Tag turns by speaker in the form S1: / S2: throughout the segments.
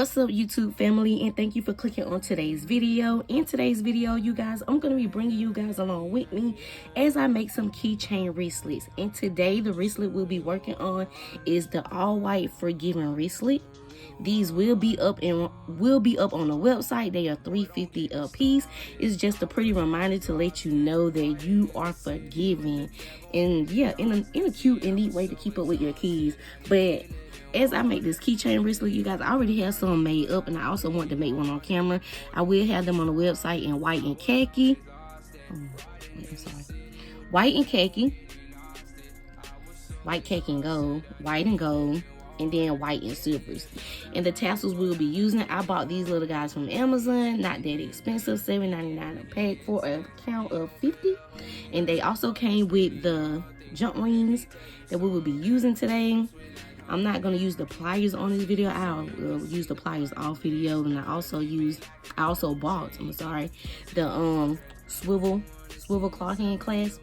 S1: What's up, YouTube family, and thank you for clicking on today's video. In today's video, you guys, I'm going to be bringing you guys along with me as I make some keychain wristlets. And today the wristlet we'll be working on is the all white forgiving wristlet. These will be up on the website. They are $3.50 a piece. It's just a pretty reminder to let you know that you are forgiven, and yeah, in a cute and neat way to keep up with your keys. But as I make this keychain wristlet, you guys, I already have some made up, and I also want to make one on camera. I will have them on the website in white and khaki. White and khaki. White, khaki, and gold. White and gold. And then white and silvers. And the tassels we'll be using, I bought these little guys from Amazon. Not that expensive, $7.99 a pack for a count of 50. And they also came with the jump rings that we will be using today. I'm not going to use the pliers on this video. I'll use the pliers off video. And I also bought the swivel claw hand clasp.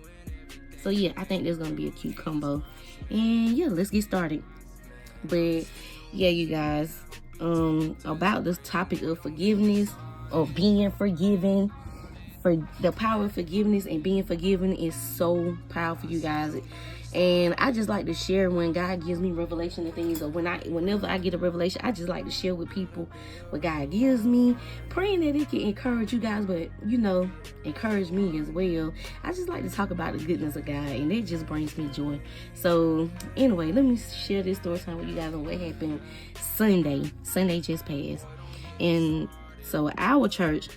S1: So yeah, I think there's going to be a cute combo. And yeah, let's get started. But yeah, you guys, about this topic of forgiveness, or being forgiven, for the power of forgiveness and being forgiven is so powerful, you guys. And I just like to share when God gives me revelation of things, or whenever I get a revelation, I just like to share with people what God gives me, praying that it can encourage you guys, but you know, encourage me as well. I just like to talk about the goodness of God, and it just brings me joy. So anyway, let me share this story time with you guys on what happened Sunday just passed. And so our church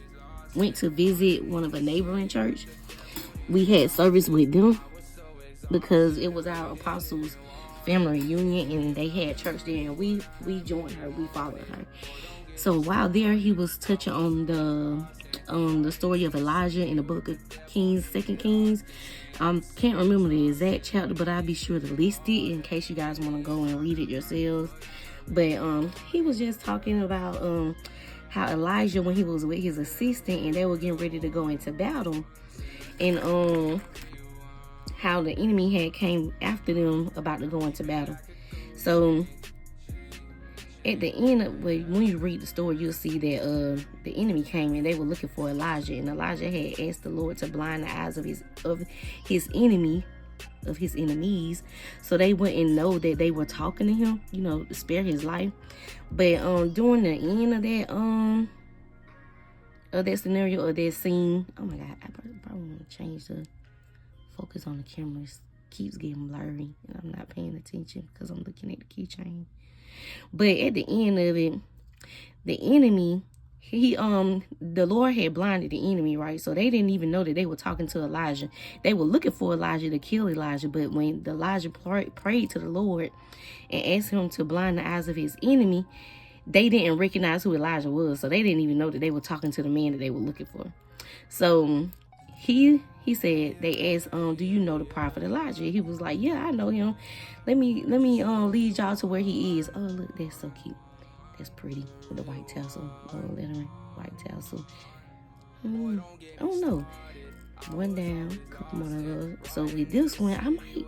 S1: went to visit one of a neighboring church. We had service with them because it was our apostles' family reunion, and they had church there, and we joined her, we followed her. So while there, he was touching on the story of Elijah in the book of Kings, 2 Kings. Can't remember the exact chapter, but I'll be sure to list it in case you guys want to go and read it yourselves. But he was just talking about how Elijah, when he was with his assistant and they were getting ready to go into battle, and how the enemy had came after them about to go into battle. So at the end of, when you read the story, you'll see that the enemy came and they were looking for Elijah, and Elijah had asked the Lord to blind the eyes of his enemies, so they wouldn't know that they were talking to him, you know, to spare his life. But during the end of that scenario, or that scene, oh my God, I probably want to change the focus on the camera. It keeps getting blurry, and I'm not paying attention because I'm looking at the keychain. But at the end of it, the enemy, the Lord had blinded the enemy, right? So they didn't even know that they were talking to Elijah. They were looking for Elijah to kill Elijah. But when Elijah prayed to the Lord and asked him to blind the eyes of his enemy, they didn't recognize who Elijah was. So they didn't even know that they were talking to the man that they were looking for. So he said, they asked, do you know the prophet Elijah? He was like, yeah, I know him. Let me lead y'all to where he is. Oh, look, that's so cute. That's pretty with the white tassel, lettering, white tassel. I don't know. One down, couple more of those. So with this one, I might,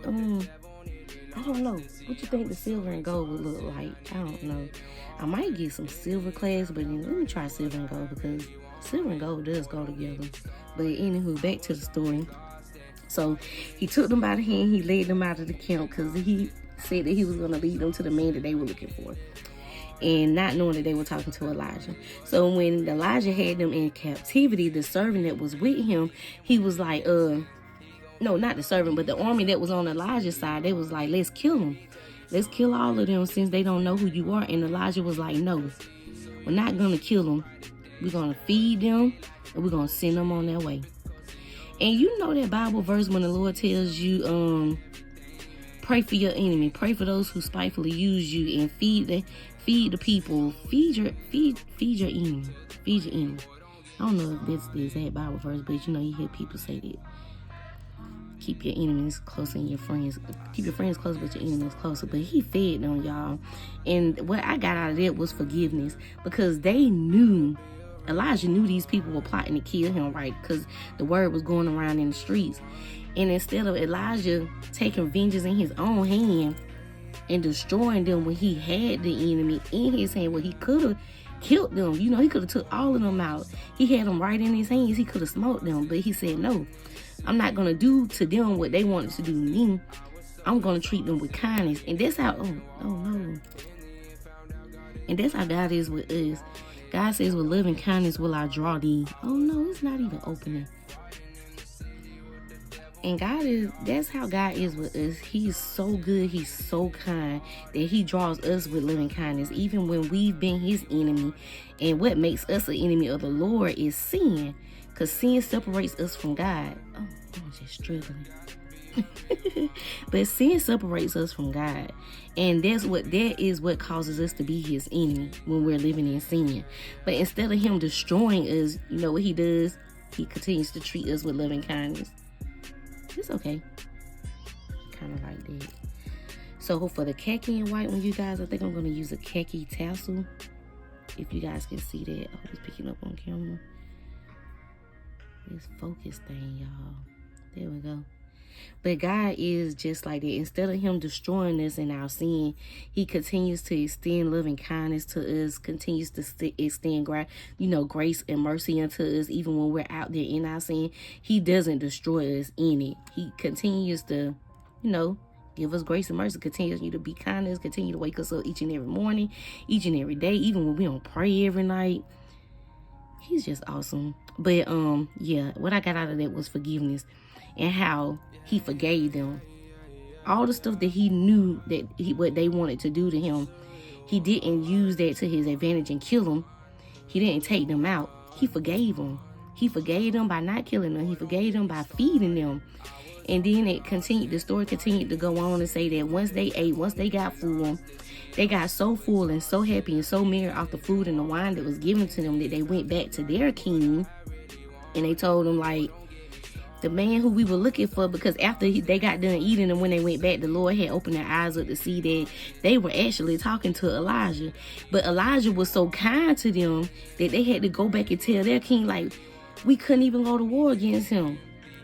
S1: I don't know. What you think the silver and gold would look like? I don't know. I might get some silver clasp, but then let me try silver and gold, because silver and gold does go together. But anywho, back to the story. So he took them by the hand, he led them out of the camp, because he said that he was going to lead them to the man that they were looking for, and not knowing that they were talking to Elijah. So when Elijah had them in captivity, the servant that was with him, he was like, no, not the servant, but the army that was on Elijah's side, they was like, let's kill them. Let's kill all of them since they don't know who you are. And Elijah was like, no, we're not going to kill them. We're going to feed them, and we're going to send them on their way. And you know that Bible verse when the Lord tells you, pray for your enemy, pray for those who spitefully use you, and feed the people, feed your enemy, feed your enemy. I don't know if that's the exact Bible verse, but you know, you hear people say that. Keep your enemies closer and your friends. Keep your friends closer, but your enemies closer. But he fed them, y'all. And what I got out of that was forgiveness, because they knew, Elijah knew these people were plotting to kill him, right? Because the word was going around in the streets. And instead of Elijah taking vengeance in his own hand and destroying them when he had the enemy in his hand, where he could have killed them. You know, he could have took all of them out. He had them right in his hands. He could have smoked them, but he said, no, I'm not going to do to them what they wanted to do to me. I'm going to treat them with kindness. And that's how, oh no. And that's how God is with us. God says, with loving kindness will I draw thee. Oh no, it's not even opening. And that's how God is with us. He is so good. He's so kind that he draws us with loving kindness, even when we've been his enemy. And what makes us an enemy of the Lord is sin, because sin separates us from God. Oh, I'm just struggling. But sin separates us from God. And that is what causes us to be his enemy when we're living in sin. But instead of him destroying us, you know what he does? He continues to treat us with loving kindness. It's okay. Kind of like that. So for the khaki and white one, you guys, I think I'm going to use a khaki tassel. If you guys can see that. I hope it's picking up on camera. This focus thing, y'all. There we go. But God is just like that. Instead of him destroying us in our sin, he continues to extend loving kindness to us, continues to extend grace and mercy unto us, even when we're out there in our sin. He doesn't destroy us in it. He continues to, give us grace and mercy, continues to be kindness, continue to wake us up each and every morning, each and every day, even when we don't pray every night. He's just awesome. But what I got out of that was forgiveness and how he forgave them. All the stuff that he knew that what they wanted to do to him, he didn't use that to his advantage and kill them. He didn't take them out. He forgave them. He forgave them by not killing them. He forgave them by feeding them. And then the story continued to go on and say that once they ate, once they got full, they got so full and so happy and so merry off the food and the wine that was given to them that they went back to their king. And they told him, like, the man who we were looking for, because after they got done eating and when they went back, the Lord had opened their eyes up to see that they were actually talking to Elijah. But Elijah was so kind to them that they had to go back and tell their king, like, we couldn't even go to war against him.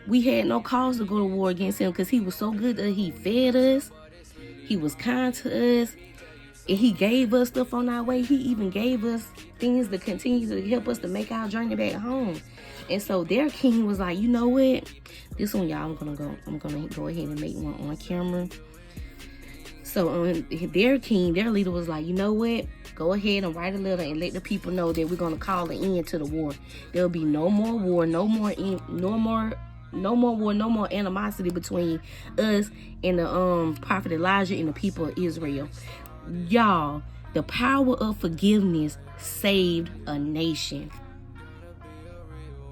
S1: We had no cause to go to war against him because he was so good that he fed us. He was kind to us. And he gave us stuff on our way. He even gave us things to continue to help us to make our journey back home. And so their king was like, you know what? This one, y'all, I'm gonna go ahead and make one on camera. So their king, their leader was like, you know what? Go ahead and write a letter and let the people know that we're gonna call an end to the war. There'll be no more war, no more animosity between us and the prophet Elijah and the people of Israel. Y'all, the power of forgiveness saved a nation.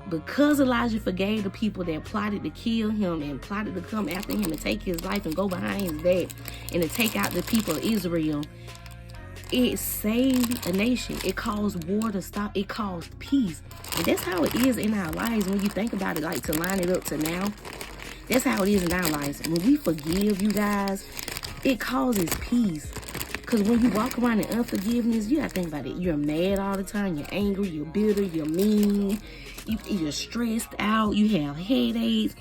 S1: Because Elijah forgave the people that plotted to kill him and plotted to come after him and take his life and go behind his back and to take out the people of Israel, it saved a nation. It caused war to stop. It caused peace. And that's how it is in our lives when you think about it, like to line it up to now. That's how it is in our lives. When we forgive, you guys, it causes peace. Because when you walk around in unforgiveness, you gotta think about it. You're mad all the time. You're angry. You're bitter. You're mean. You're stressed out. You have headaches.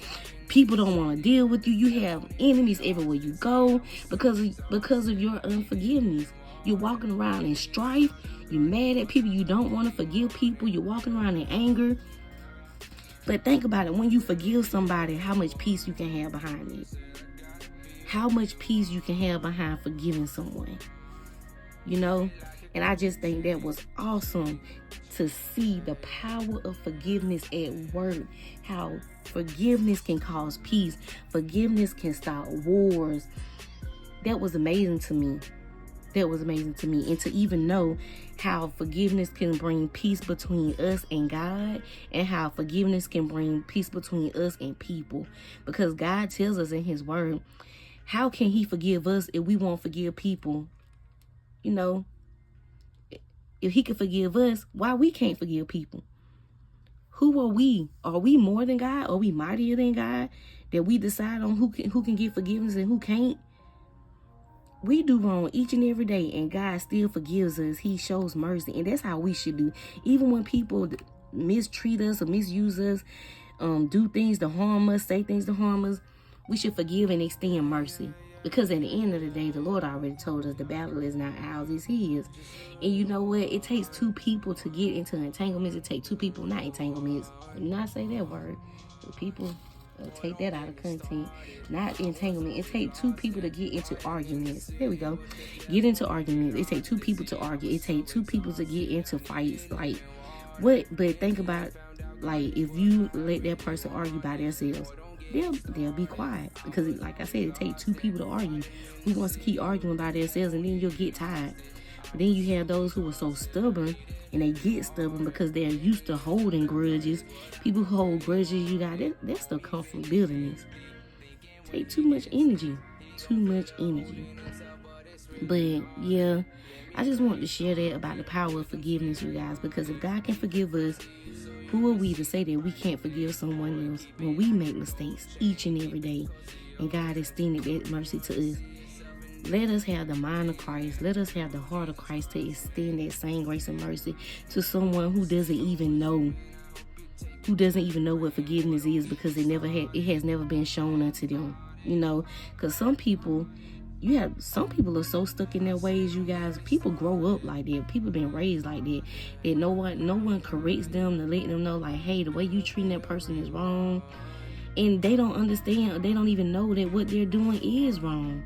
S1: People don't want to deal with you. You have enemies everywhere you go because of your unforgiveness. You're walking around in strife. You're mad at people. You don't want to forgive people. You're walking around in anger. But think about it. When you forgive somebody, how much peace you can have behind it. How much peace you can have behind forgiving someone. And I just think that was awesome to see the power of forgiveness at work. How forgiveness can cause peace. Forgiveness can stop wars. That was amazing to me. And to even know how forgiveness can bring peace between us and God, and how forgiveness can bring peace between us and people. Because God tells us in his word, how can he forgive us if we won't forgive people? If he can forgive us, why we can't forgive people? Who are we? Are we more than God? Are we mightier than God? That we decide on who can get forgiveness and who can't? We do wrong each and every day, and God still forgives us. He shows mercy, and that's how we should do. Even when people mistreat us or misuse us, do things to harm us, say things to harm us, we should forgive and extend mercy. Because at the end of the day, the Lord already told us the battle is not ours, it's his. And you know what? It takes two people to get into entanglements. It takes two people, not entanglements. Let me not say that word. The people take that out of content. Not entanglement. It takes two people to get into arguments. There we go. Get into arguments. It takes two people to argue. It takes two people to get into fights. Like, what? But think about, like, if you let that person argue by themselves, they'll be quiet. Because, like I said, it takes two people to argue. Who wants to keep arguing by themselves, and then you'll get tired. But then you have those who are so stubborn, and they get stubborn because they're used to holding grudges. People who hold grudges, you got that stuff come from bitterness. Take too much energy. Too much energy. But yeah, I just want to share that about the power of forgiveness, you guys. Because if God can forgive us, who are we to say that we can't forgive someone else when we make mistakes each and every day? And God extended that mercy to us. Let us have the mind of Christ. Let us have the heart of Christ to extend that same grace and mercy to someone who doesn't even know. Who doesn't even know what forgiveness is, because it has never been shown unto them. You know, because some people are so stuck in their ways, you guys. People grow up like that. People been raised like that. That no one corrects them to let them know, like, hey, the way you treat that person is wrong. And they don't understand. They don't even know that what they're doing is wrong.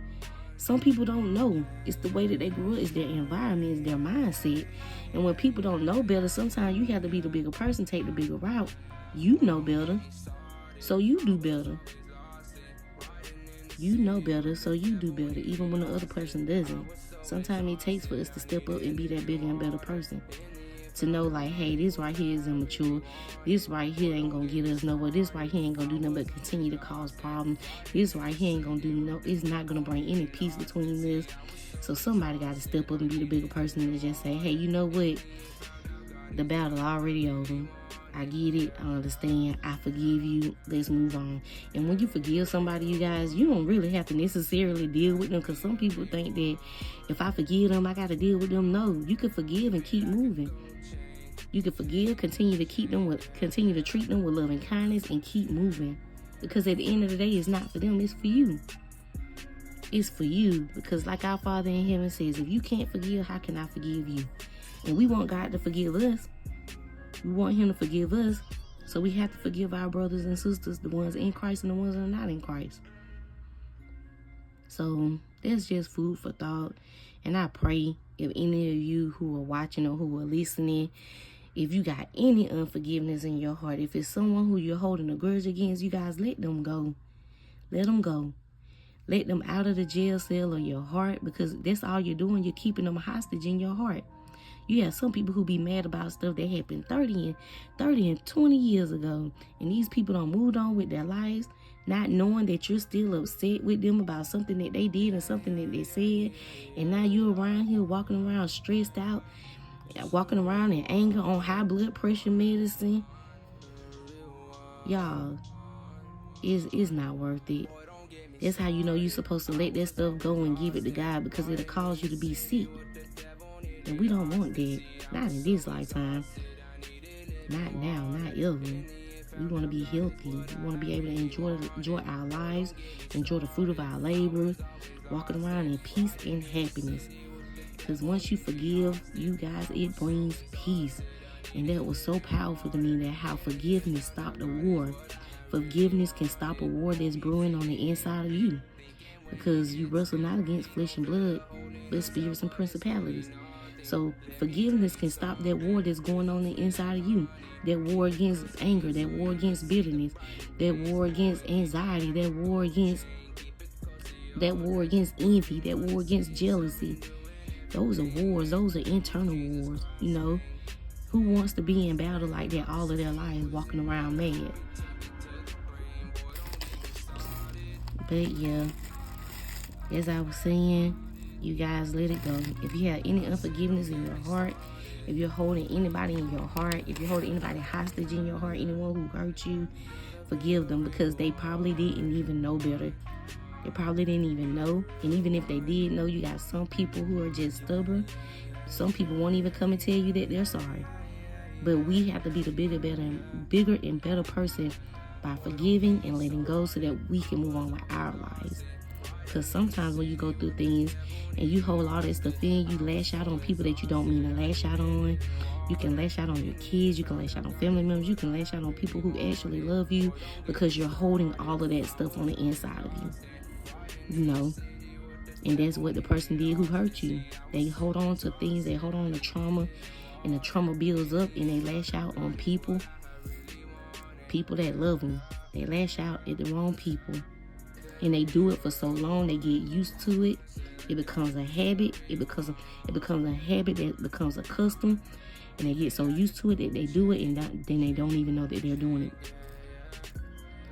S1: Some people don't know. It's the way that they grew up. It's their environment. It's their mindset. And when people don't know better, sometimes you have to be the bigger person, take the bigger route. You know better, so you do better. You know better, so you do better, even when the other person doesn't. Sometimes it takes for us to step up and be that bigger and better person. To know, like, hey, this right here is immature. This right here ain't gonna get us nowhere. This right here ain't gonna do nothing but continue to cause problems. This right here ain't gonna it's not gonna bring any peace between us. So somebody gotta step up and be the bigger person and just say, hey, you know what? The battle already over. I get it. I understand. I forgive you. Let's move on. And when you forgive somebody, you guys, you don't really have to necessarily deal with them, because some people think that if I forgive them, I got to deal with them. No, you can forgive and keep moving. You can forgive, continue to treat them with love and kindness, and keep moving. Because at the end of the day, it's not for them, it's for you. It's for you. Because like our Father in heaven says, if you can't forgive, how can I forgive you? And we want God to forgive us. We want him to forgive us. So we have to forgive our brothers and sisters, the ones in Christ and the ones that are not in Christ. So that's just food for thought. And I pray if any of you who are watching or who are listening, if you got any unforgiveness in your heart, if it's someone who you're holding a grudge against, you guys, let them go. Let them go. Let them out of the jail cell of your heart, because that's all you're doing. You're keeping them hostage in your heart. You have some people who be mad about stuff that happened 30 and 20 years ago. And these people don't move on with their lives, not knowing that you're still upset with them about something that they did and something that they said. And now you're around here walking around stressed out, walking around in anger on high blood pressure medicine. Y'all, it's not worth it. That's how you know you're supposed to let that stuff go and give it to God, because it'll cause you to be sick. And we don't want that. Not in this lifetime. Not now. Not ever. We want to be healthy. We want to be able to enjoy our lives, enjoy the fruit of our labor, walking around in peace and happiness. Because once you forgive, you guys, it brings peace. And that was so powerful to me, that how forgiveness stopped a war. Forgiveness can stop a war that's brewing on the inside of you. Because you wrestle not against flesh and blood, but spirits and principalities. So forgiveness can stop that war that's going on the inside of you. That war against anger, that war against bitterness, that war against anxiety, that war against envy, that war against jealousy. Those are wars. Those are internal wars. You know, who wants to be in battle like that all of their lives, walking around mad? But yeah, as I was saying, you guys, let it go. If you have any unforgiveness in your heart, if you're holding anybody in your heart, if you're holding anybody hostage in your heart, anyone who hurt you, forgive them, because they probably didn't even know better. They probably didn't even know. And even if they did know, you got some people who are just stubborn. Some people won't even come and tell you that they're sorry. But we have to be the bigger and better person by forgiving and letting go, so that we can move on with our lives. Because sometimes when you go through things and you hold all that stuff in, you lash out on people that you don't mean to lash out on. You can lash out on your kids. You can lash out on family members. You can lash out on people who actually love you because you're holding all of that stuff on the inside of you. You know? And that's what the person did who hurt you. They hold on to things. They hold on to trauma. And the trauma builds up and they lash out on people. People that love them. They lash out at the wrong people. And they do it for so long, they get used to it. It becomes a habit. It becomes a habit that becomes a custom. And they get so used to it that they do it and then they don't even know that they're doing it.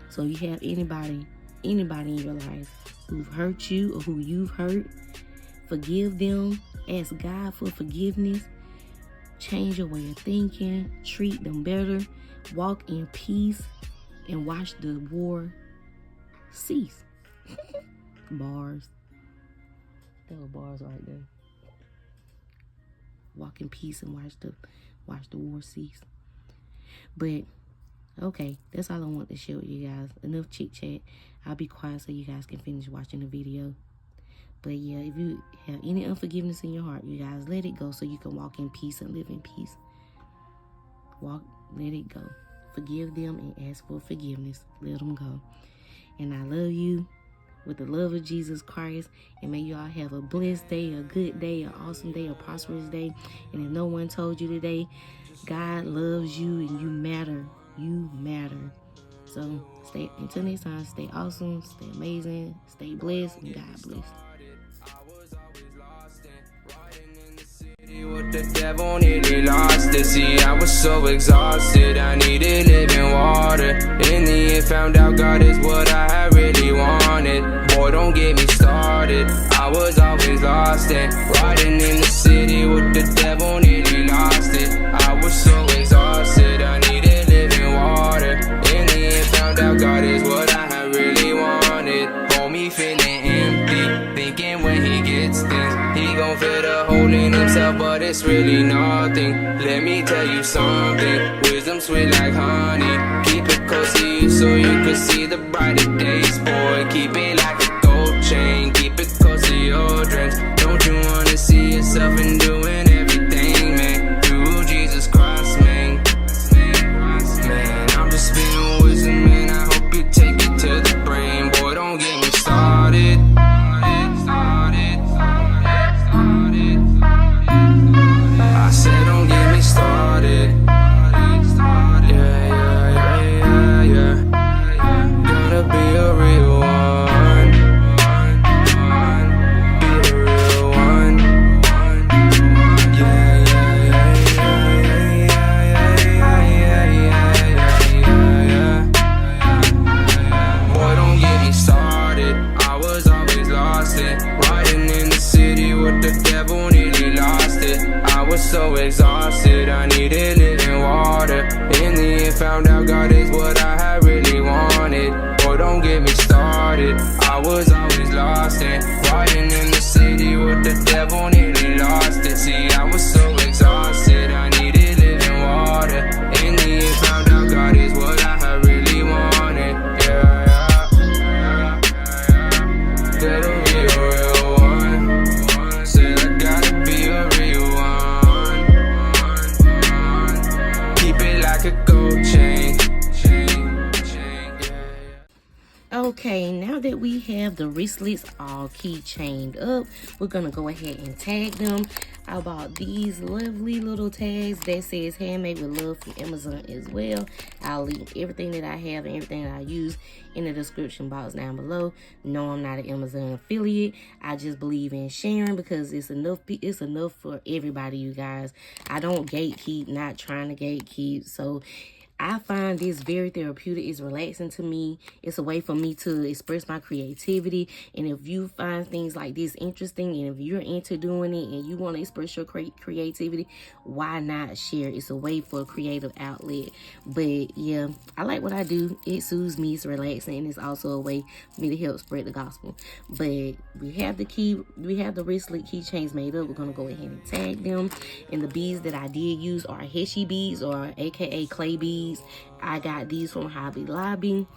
S1: So you have anybody in your life who've hurt you or who you've hurt, forgive them. Ask God for forgiveness. Change your way of thinking. Treat them better. Walk in peace and watch the war cease. Bars. There were bars right there. Walk in peace and watch the war cease. But okay, that's all I want to share with you guys. Enough chit chat. I'll be quiet so you guys can finish watching the video. But yeah, if you have any unforgiveness in your heart, you guys let it go so you can walk in peace and live in peace. Let it go. Forgive them and ask for forgiveness. Let them go. And I love you with the love of Jesus Christ. And may you all have a blessed day, a good day, an awesome day, a prosperous day. And if no one told you today, God loves you and you matter. You matter. So until next time, stay awesome, stay amazing, stay blessed, and God bless.
S2: What the devil nearly lost it. See, I was so exhausted, I needed living water. In the end, found out God is what I really wanted. Boy, don't get me started, I was always lost and riding in the city with the devil nearly lost it. I was so exhausted, I needed living water. In the end, found out God is what I really wanted. Hold me feeling empty, thinking when he gets things, he gon' fill the hole in himself, but it's really nothing. Let me tell you something, wisdom sweet like honey. Keep it close to you so you can see the brighter days, boy. Keep it like a gold chain, keep it close to your dreams. Don't you wanna see yourself in doing everything, man? Through Jesus Christ, man. Man, I'm just spitting wisdom, man. I hope you take it to the brain, boy. Don't get me started. I said don't get me started. Yeah. Gotta be a real one. Be a real one. Yeah. Boy, don't get me started. I was always lost it, riding in the city with the devil, nearly lost it. I was so exhausted, I needed living water. In the end, found out God is what I really wanted. Boy, don't get me started, I was always lost and riding in the city with the devil, nearly lost it. See, I was so exhausted, I needed living water. In the end, found out God is what I really wanted. Yeah. Gotta be a real one. Said I gotta be a real one. Keep it like a gold chain.
S1: Okay, now that we have the wristlets all keychained up, we're gonna go ahead and tag them. I bought these lovely little tags that says handmade with love from Amazon as well. I'll link everything that I have and everything that I use in the description box down below. No, I'm not an Amazon affiliate. I just believe in sharing because it's enough for everybody, you guys. I don't gatekeep, not trying to gatekeep. So I find this very therapeutic. It's relaxing to me. It's a way for me to express my creativity. And if you find things like this interesting, and if you're into doing it and you want to express your creativity, why not share? It's a way for a creative outlet. But yeah, I like what I do. It soothes me. It's relaxing. And it's also a way for me to help spread the gospel. But we have the wristlet keychains made up. We're going to go ahead and tag them. And the beads that I did use are Heshi beads, or aka clay beads. beads, I got these from Hobby Lobby.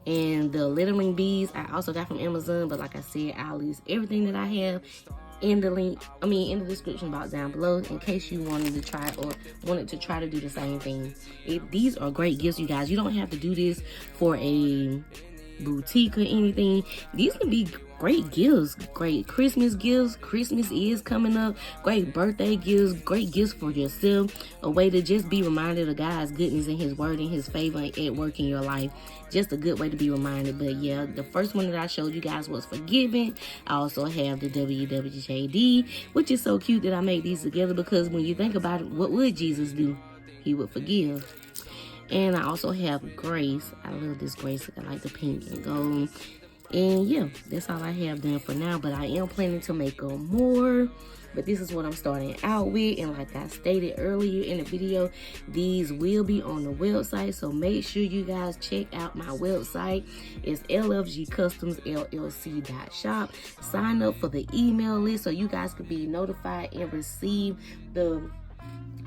S1: And the lettering beads I also got from Amazon, but like I said, I'll list everything that I have in the link, in the description box down below, in case you wanted to try to do the same thing. These are great gifts, you guys. You don't have to do this for a boutique or anything. These can be great gifts, great Christmas gifts. Christmas is coming up. Great birthday gifts, great gifts for yourself. A way to just be reminded of God's goodness and his word and his favor at work in your life. Just a good way to be reminded. But yeah, the first one that I showed you guys was forgiving. I also have the WWJD, which is so cute that I made these together, because when you think about it, what would Jesus do? He would forgive. And I also have Grace. I love this Grace. I like the pink and gold. And yeah, that's all I have done for now. But I am planning to make more. But this is what I'm starting out with. And like I stated earlier in the video, these will be on the website. So make sure you guys check out my website. It's lfgcustomsllc.shop. Sign up for the email list so you guys can be notified and receive the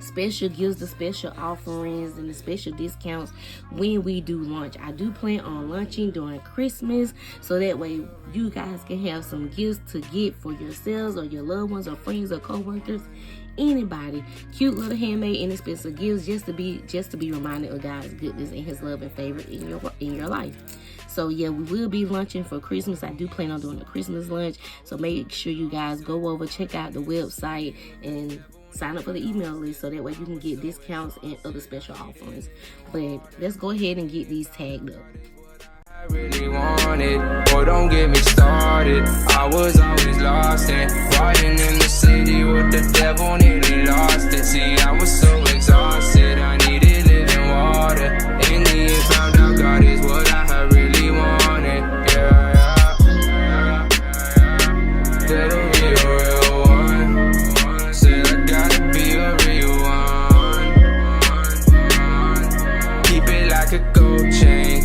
S1: special gifts, the special offerings, and the special discounts when we do launch. I do plan on launching during Christmas, so that way you guys can have some gifts to get for yourselves or your loved ones or friends or co-workers, anybody. Cute little handmade inexpensive gifts, just to be reminded of God's goodness and his love and favor in your life. So yeah, we will be launching for Christmas. I do plan on doing a Christmas lunch, so make sure you guys go over, check out the website, and sign up for the email list so that way you can get discounts and other special offerings. But let's go ahead and get these tagged up.
S2: I really want it, boy, don't get me started. I was always lost and riding in the city with the devil, nearly lost it. See, I was so exhausted, I needed living water. In the end, found out God is what I really wanted. That'll be a real one. Said I gotta be a real one. Keep it like a gold chain.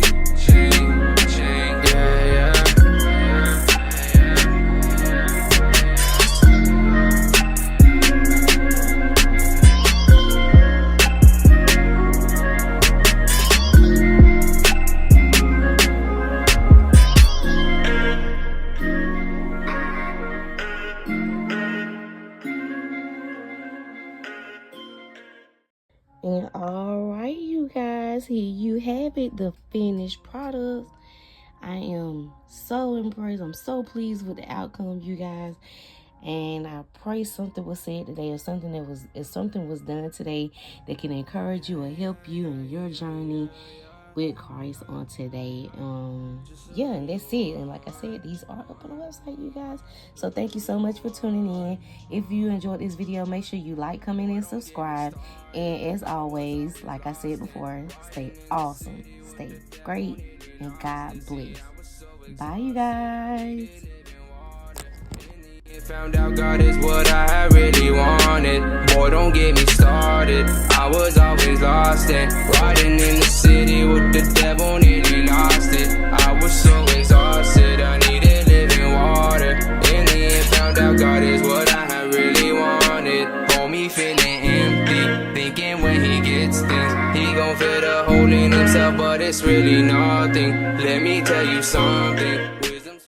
S1: And alright, you guys, here you have it, the finished product. I am so impressed. I'm so pleased with the outcome, you guys. And I pray something was said today, or something was done today that can encourage you or help you in your journey with Christ on today. Yeah, and that's it. And like I said, these are up on the website, you guys. So thank you so much for tuning in. If you enjoyed this video, make sure you like, comment, and subscribe. And as always, like I said before, stay awesome, stay great, and God bless. Bye, you guys.
S2: Found out God is what I really wanted. Boy, don't get me started. I was always lost and riding in the city with the devil, nearly lost it. I was so exhausted, I needed living water. In the end, found out God is what I really wanted. Hold me feeling empty, thinking when he gets things, he gon' fill the hole in himself, but it's really nothing. Let me tell you something.